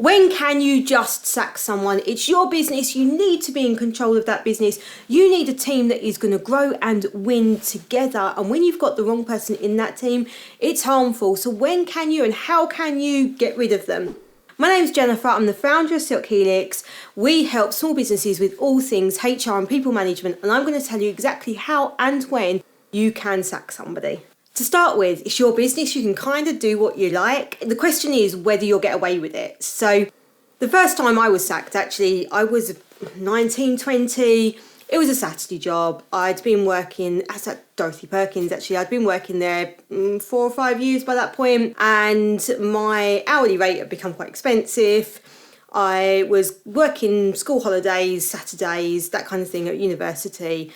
When can you just sack someone? It's your business. You need to be in control of that business. You need a team that is going to grow and win together. And when you've got the wrong person in that team, it's harmful. So when can you and how can you get rid of them? My name's Jenefer. I'm the founder of Silk Helix. We help small businesses with all things HR and people management. And I'm going to tell you exactly how and when you can sack somebody. To start with, it's your business. You can kind of do what you like. The question is whether you'll get away with it. So the first time I was sacked, actually, I was 19, 20. It was a Saturday job. I'd been working, as at Dorothy Perkins, actually. I'd been working there 4 or 5 years by that point, and my hourly rate had become quite expensive. I was working school holidays, Saturdays, that kind of thing at university.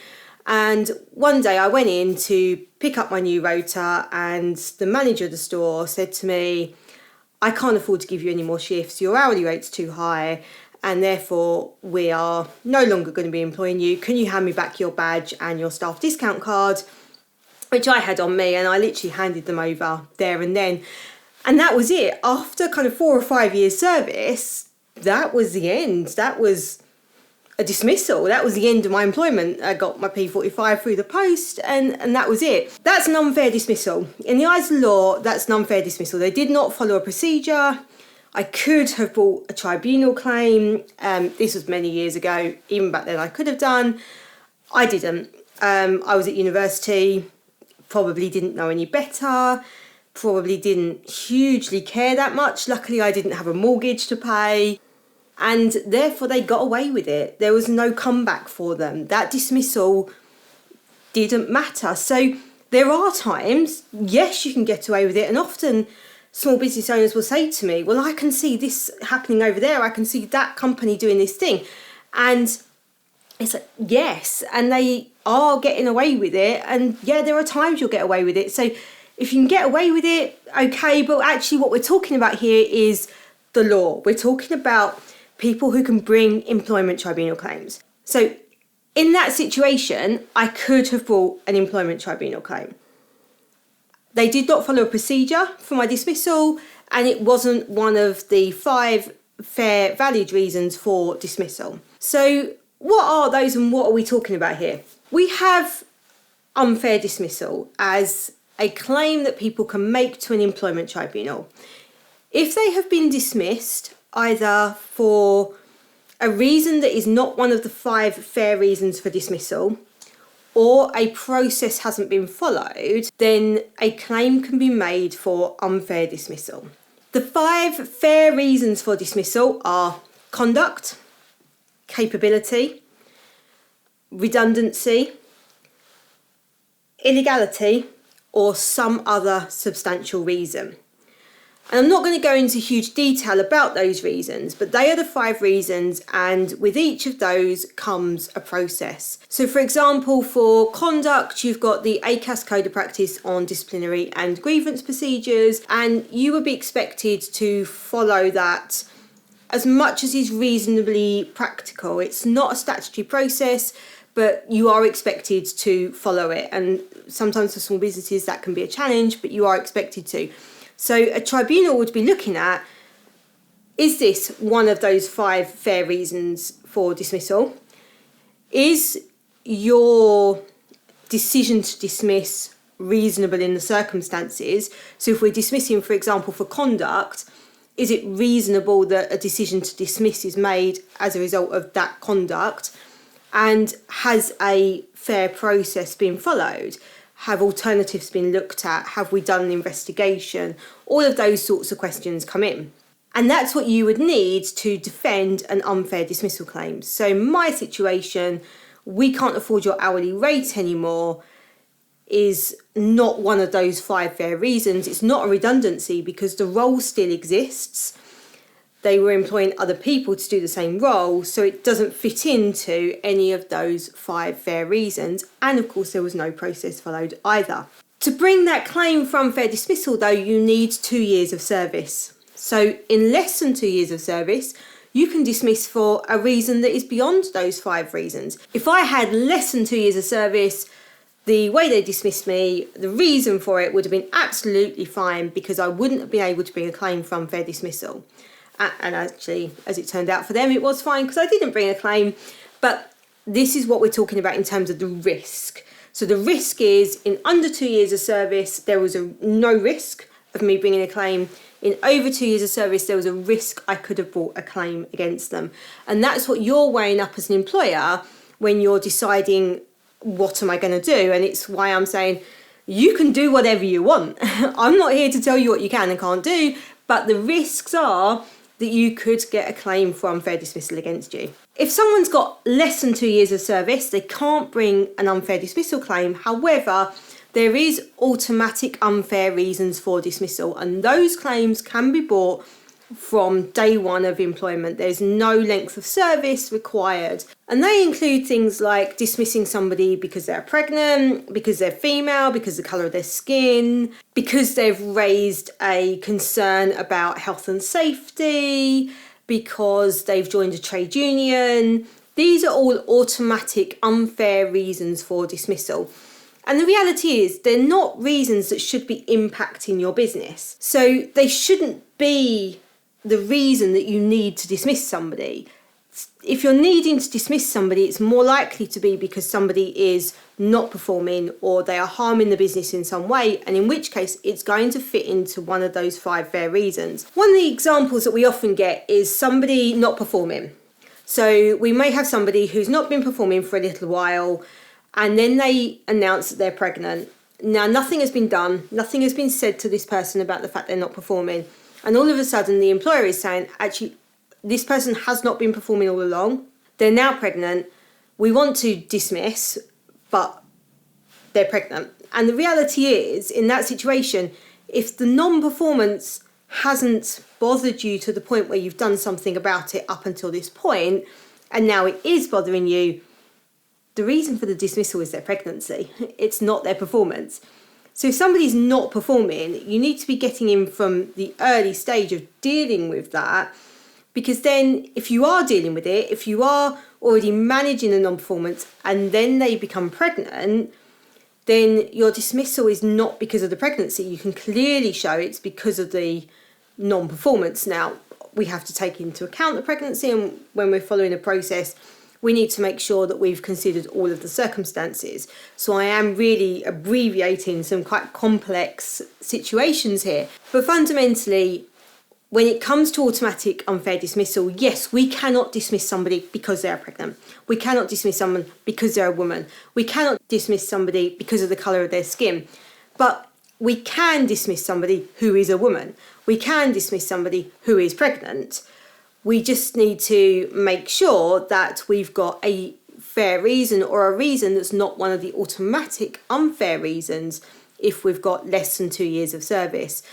And one day I went in to pick up my new rota, and the manager of the store said to me, I can't afford to give you any more shifts. Your hourly rate's too high, and therefore we are no longer going to be employing you. Can you hand me back your badge and your staff discount card? Which I had on me, and I literally handed them over there and then. And that was it. After kind of 4 or 5 years service, that was the end. That was a dismissal. That was the end of my employment. I got my P45 through the post, and that was it. That's an unfair dismissal. In the eyes of the law, that's an unfair dismissal. They did not follow a procedure. I could have brought a tribunal claim. This was many years ago. Even back then I could have done. I didn't. I was at university, probably didn't know any better, probably didn't hugely care that much. Luckily I didn't have a mortgage to pay. And therefore they got away with it. There was no comeback for them. That dismissal didn't matter. So there are times, yes, you can get away with it. And often small business owners will say to me, well, I can see this happening over there. I can see that company doing this thing. And it's like, yes, and they are getting away with it. And yeah, there are times you'll get away with it. So if you can get away with it, okay. But actually what we're talking about here is the law. We're talking about people who can bring employment tribunal claims. So in that situation, I could have brought an employment tribunal claim. They did not follow a procedure for my dismissal, and it wasn't one of the 5 fair, valid reasons for dismissal. So what are those and what are we talking about here? We have unfair dismissal as a claim that people can make to an employment tribunal. If they have been dismissed either for a reason that is not one of the 5 fair reasons for dismissal, or a process hasn't been followed, then a claim can be made for unfair dismissal. The 5 fair reasons for dismissal are conduct, capability, redundancy, illegality, or some other substantial reason. And I'm not going to go into huge detail about those reasons, but they are the 5 reasons, and with each of those comes a process. So for example, for conduct, you've got the ACAS Code of Practice on disciplinary and grievance procedures, and you would be expected to follow that as much as is reasonably practical. It's not a statutory process, but you are expected to follow it. And sometimes for small businesses that can be a challenge, but you are expected to. So a tribunal would be looking at, is this one of those 5 fair reasons for dismissal? Is your decision to dismiss reasonable in the circumstances? So if we're dismissing, for example, for conduct, is it reasonable that a decision to dismiss is made as a result of that conduct? And has a fair process been followed? Have alternatives been looked at? Have we done an investigation? All of those sorts of questions come in. And that's what you would need to defend an unfair dismissal claim. So in my situation, we can't afford your hourly rate anymore is not one of those 5 fair reasons. It's not a redundancy because the role still exists. They were employing other people to do the same role, so it doesn't fit into any of those 5 fair reasons. And of course, there was no process followed either. To bring that claim for unfair dismissal, though, you need 2 years of service. So in less than 2 years of service, you can dismiss for a reason that is beyond those 5 reasons. If I had less than 2 years of service, the way they dismissed me, the reason for it would have been absolutely fine because I wouldn't have been able to bring a claim for unfair dismissal. And actually, as it turned out for them, it was fine because I didn't bring a claim. But this is what we're talking about in terms of the risk. So the risk is in under 2 years of service, there was no risk of me bringing a claim. In over 2 years of service, there was a risk I could have brought a claim against them. And that's what you're weighing up as an employer when you're deciding what am I going to do. And it's why I'm saying you can do whatever you want. I'm not here to tell you what you can and can't do, but the risks are that you could get a claim for unfair dismissal against you. If someone's got less than 2 years of service, they can't bring an unfair dismissal claim. However, there is automatic unfair reasons for dismissal, and those claims can be brought from day one of employment. There's no length of service required. And they include things like dismissing somebody because they're pregnant, because they're female, because of the colour of their skin, because they've raised a concern about health and safety, because they've joined a trade union. These are all automatic unfair reasons for dismissal. And the reality is they're not reasons that should be impacting your business. So they shouldn't be the reason that you need to dismiss somebody. If you're needing to dismiss somebody, it's more likely to be because somebody is not performing or they are harming the business in some way, and in which case it's going to fit into one of those 5 fair reasons. One of the examples that we often get is somebody not performing. So we may have somebody who's not been performing for a little while, and then they announce that they're pregnant. Now, nothing has been done, nothing has been said to this person about the fact they're not performing. And all of a sudden, the employer is saying, actually, this person has not been performing all along. They're now pregnant. We want to dismiss, but they're pregnant. And the reality is, in that situation, if the non-performance hasn't bothered you to the point where you've done something about it up until this point, and now it is bothering you, the reason for the dismissal is their pregnancy. It's not their performance. So if somebody's not performing, you need to be getting in from the early stage of dealing with that, because then if you are dealing with it, if you are already managing the non-performance and then they become pregnant, then your dismissal is not because of the pregnancy. You can clearly show it's because of the non-performance. Now, we have to take into account the pregnancy, and when we're following a process, we need to make sure that we've considered all of the circumstances. So I am really abbreviating some quite complex situations here. But fundamentally, when it comes to automatic unfair dismissal, yes, we cannot dismiss somebody because they're pregnant. We cannot dismiss someone because they're a woman. We cannot dismiss somebody because of the colour of their skin. But we can dismiss somebody who is a woman. We can dismiss somebody who is pregnant. We just need to make sure that we've got a fair reason, or a reason that's not one of the automatic unfair reasons if we've got less than 2 years of service.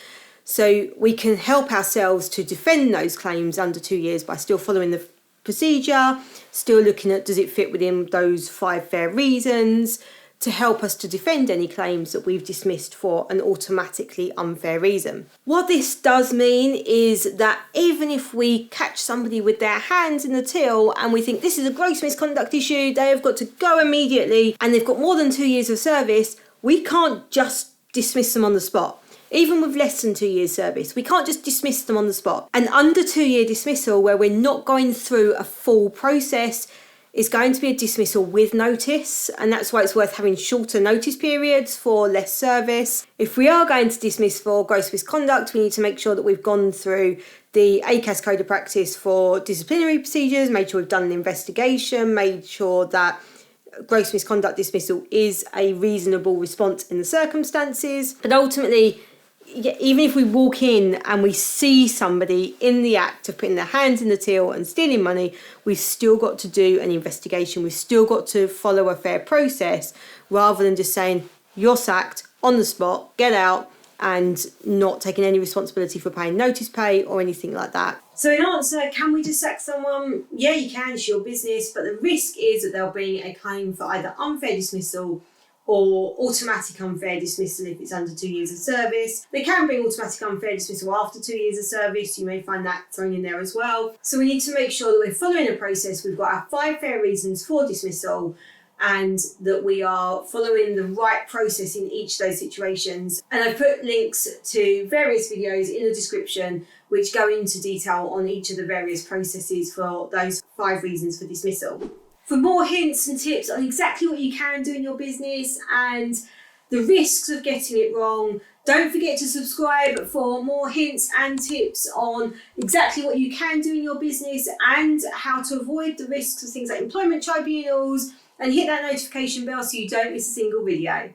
So we can help ourselves to defend those claims under 2 years by still following the procedure, still looking at does it fit within those 5 fair reasons, to help us to defend any claims that we've dismissed for an automatically unfair reason. What this does mean is that even if we catch somebody with their hands in the till and we think this is a gross misconduct issue, they have got to go immediately, and they've got more than 2 years of service, we can't just dismiss them on the spot. Even with less than 2 years service, we can't just dismiss them on the spot. An under 2 year dismissal where we're not going through a full process is going to be a dismissal with notice, and that's why it's worth having shorter notice periods for less service. If we are going to dismiss for gross misconduct, we need to make sure that we've gone through the ACAS Code of Practice for disciplinary procedures, made sure we've done an investigation, made sure that gross misconduct dismissal is a reasonable response in the circumstances. But ultimately, even if we walk in and we see somebody in the act of putting their hands in the till and stealing money, we've still got to do an investigation. We've still got to follow a fair process, rather than just saying, you're sacked on the spot, get out, and not taking any responsibility for paying notice pay or anything like that. So in answer, can we just sack someone? Yeah, you can, it's your business, but the risk is that there'll be a claim for either unfair dismissal or automatic unfair dismissal if it's under 2 years of service. They can bring automatic unfair dismissal after 2 years of service. You may find that thrown in there as well. So we need to make sure that we're following a process. We've got our 5 fair reasons for dismissal, and that we are following the right process in each of those situations. And I've put links to various videos in the description which go into detail on each of the various processes for those 5 reasons for dismissal. For more hints and tips on exactly what you can do in your business and the risks of getting it wrong, don't forget to subscribe for more hints and tips on exactly what you can do in your business and how to avoid the risks of things like employment tribunals, and hit that notification bell so you don't miss a single video.